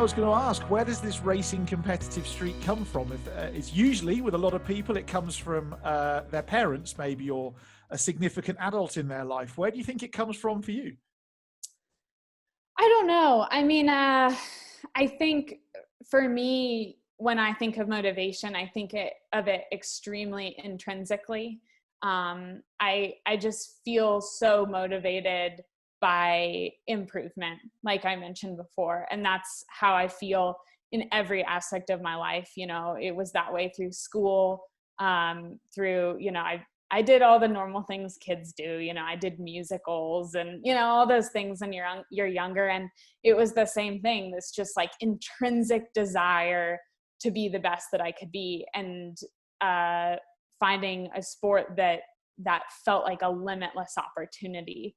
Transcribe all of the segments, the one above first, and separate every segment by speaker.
Speaker 1: was going to ask, where does this racing competitive streak come from? If, it's usually, with a lot of people, it comes from their parents maybe, or a significant adult in their life. Where do you think it comes from for you?
Speaker 2: I don't know. I mean, I think for me, when I think of motivation, I think of it extremely intrinsically. I just feel so motivated by improvement, like I mentioned before. And that's how I feel in every aspect of my life. You know, it was that way through school, through, you know, I did all the normal things kids do. You know, I did musicals and, you know, all those things when you're younger. And it was the same thing. This just like intrinsic desire to be the best that I could be. And finding a sport that felt like a limitless opportunity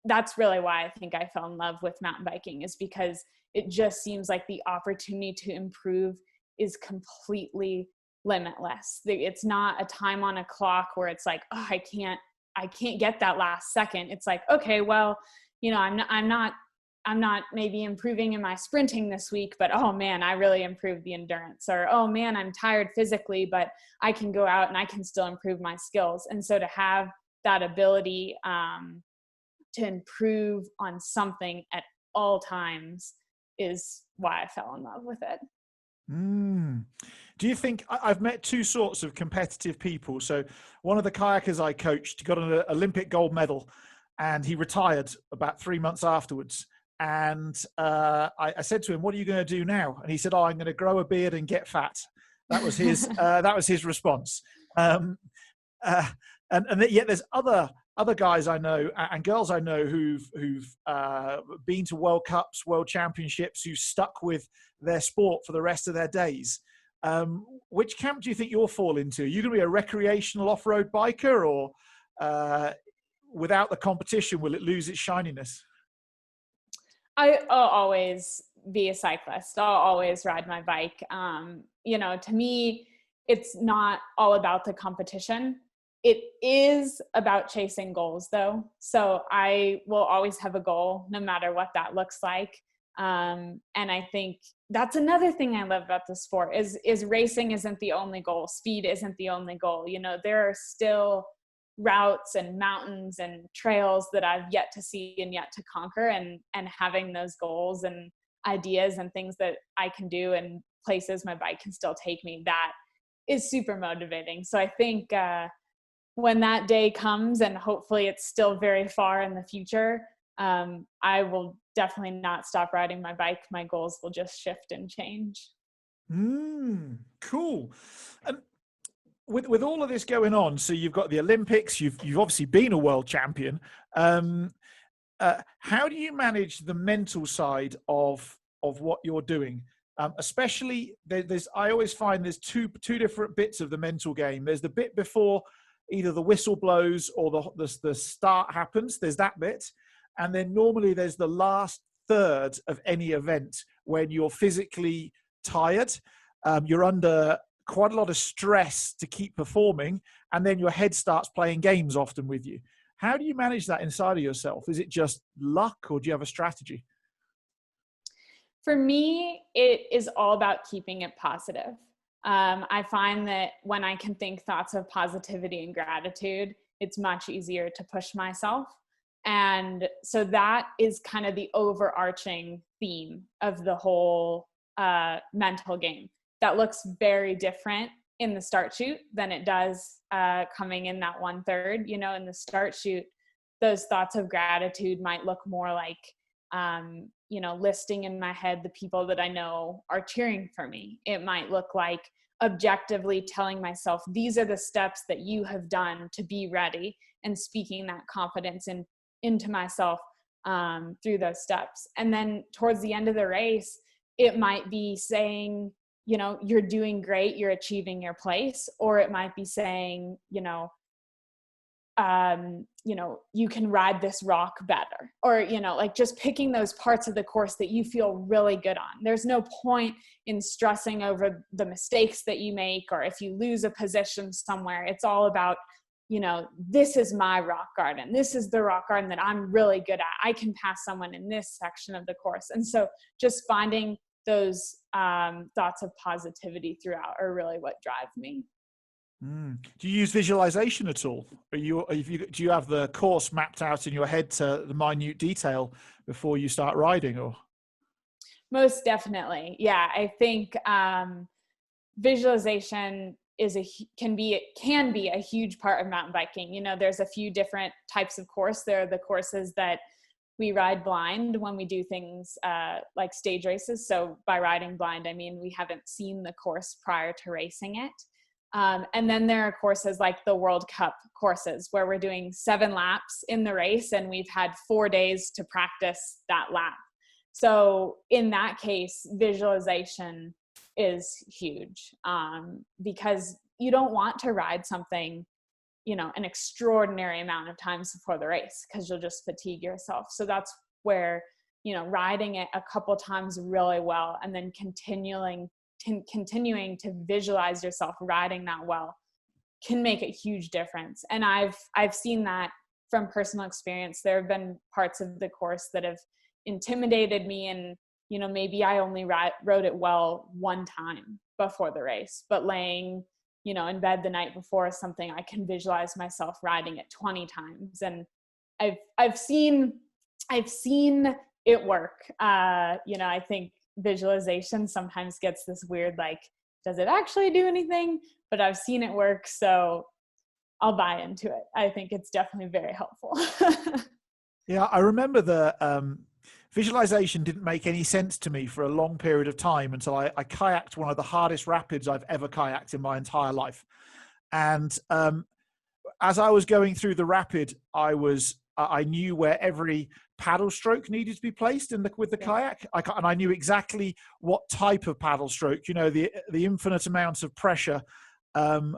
Speaker 2: that's really why I think I fell in love with mountain biking, is because it just seems like the opportunity to improve is completely limitless. It's not a time on a clock where it's like, oh, I can't get that last second. It's like, okay, well, you know, I'm not maybe improving in my sprinting this week, but oh man, I really improved the endurance. Or, oh man, I'm tired physically, but I can go out and I can still improve my skills. And so to have that ability to improve on something at all times is why I fell in love with it.
Speaker 1: Do you think, I've met two sorts of competitive people. So one of the kayakers I coached got an Olympic gold medal, and he retired about 3 months afterwards. And I said to him, "What are you going to do now?" And he said, "Oh, I'm going to grow a beard and get fat." That was his response. And yet there's other guys I know and girls I know who've been to World Cups, World Championships, who stuck with their sport for the rest of their days. Which camp do you think you'll fall into? Are you going to be a recreational off-road biker, or without the competition, will it lose its shininess?
Speaker 2: I'll always be a cyclist. I'll always ride my bike. You know, to me, it's not all about the competition. It is about chasing goals though. So I will always have a goal no matter what that looks like. And I think that's another thing I love about the sport is racing isn't the only goal. Speed isn't the only goal. You know, there are still routes and mountains and trails that I've yet to see and yet to conquer, and having those goals and ideas and things that I can do and places my bike can still take me, that is super motivating. So I think when that day comes, and hopefully it's still very far in the future, I will definitely not stop riding my bike. My goals will just shift and change.
Speaker 1: Cool. And with all of this going on, so you've got the Olympics, you've obviously been a world champion. How do you manage the mental side of what you're doing? Especially I always find there's two different bits of the mental game. There's the bit before either the whistle blows or the start happens. There's that bit. And then normally there's the last third of any event when you're physically tired. You're under quite a lot of stress to keep performing, and then your head starts playing games often with you. How do you manage that inside of yourself? Is it just luck, or do you have a strategy?
Speaker 2: For me, it is all about keeping it positive. I find that when I can think thoughts of positivity and gratitude, it's much easier to push myself. And so that is kind of the overarching theme of the whole mental game. That looks very different in the start shoot than it does coming in that 1/3. You know, in the start shoot, those thoughts of gratitude might look more like, you know, listing in my head the people that I know are cheering for me. It might look like objectively telling myself, these are the steps that you have done to be ready, and speaking that confidence into myself through those steps. And then towards the end of the race, it might be saying, you know, you're doing great, you're achieving your place. Or it might be saying, you know, you can ride this rock better, or, you know, like just picking those parts of the course that you feel really good on. There's no point in stressing over the mistakes that you make, or if you lose a position somewhere. It's all about this is my rock garden. This is the rock garden that I'm really good at. I can pass someone in this section of the course. And so just finding those thoughts of positivity throughout are really what drive me.
Speaker 1: Do you use visualization at all? Do you have the course mapped out in your head to the minute detail before you start riding? Or
Speaker 2: most definitely, yeah. I think visualization can be a huge part of mountain biking. There's a few different types of course. There are the courses that we ride blind when we do things like stage races. So by riding blind, I mean we haven't seen the course prior to racing it. And then there are courses like the World Cup courses where we're doing 7 laps in the race and we've had 4 days to practice that lap. So in that case, visualization is huge because you don't want to ride something, an extraordinary amount of times before the race because you'll just fatigue yourself. So that's where, riding it a couple times really well and then continuing to visualize yourself riding that well can make a huge difference. And I've seen that from personal experience. There have been parts of the course that have intimidated me and maybe I only rode it well one time before the race, but laying in bed the night before is something I can visualize myself riding it 20 times. And I've seen it work. I think visualization sometimes gets this weird, like, does it actually do anything? But I've seen it work, so I'll buy into it. I think it's definitely very helpful.
Speaker 1: Yeah, I remember the visualization didn't make any sense to me for a long period of time until I kayaked one of the hardest rapids I've ever kayaked in my entire life. And as I was going through the rapid, I knew where every paddle stroke needed to be placed with the kayak. And I knew exactly what type of paddle stroke, the infinite amount of pressure. And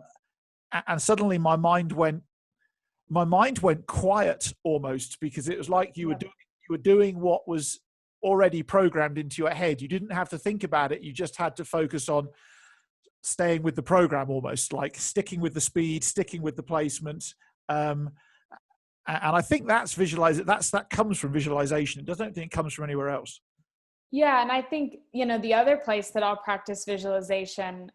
Speaker 1: suddenly my mind went quiet almost, because it was like you were doing what was already programmed into your head. You didn't have to think about it. You just had to focus on staying with the program, almost like sticking with the speed, sticking with the placement. And I think that comes from visualization. I don't think it comes from anywhere else.
Speaker 2: Yeah. And I think, the other place that I'll practice visualization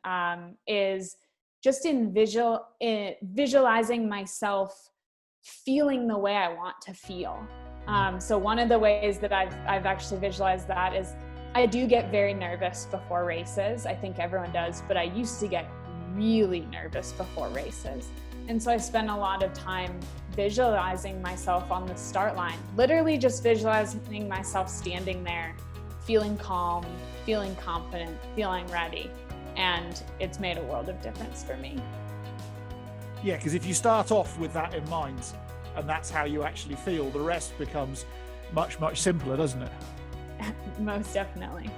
Speaker 2: is just in visualizing myself feeling the way I want to feel. So one of the ways that I've actually visualized that is I do get very nervous before races. I think everyone does, but I used to get really nervous before races. And so I spend a lot of time visualizing myself on the start line, literally just visualizing myself standing there, feeling calm, feeling confident, feeling ready. And it's made a world of difference for me.
Speaker 1: Yeah, because if you start off with that in mind, and that's how you actually feel, the rest becomes much, much simpler, doesn't it?
Speaker 2: Most definitely.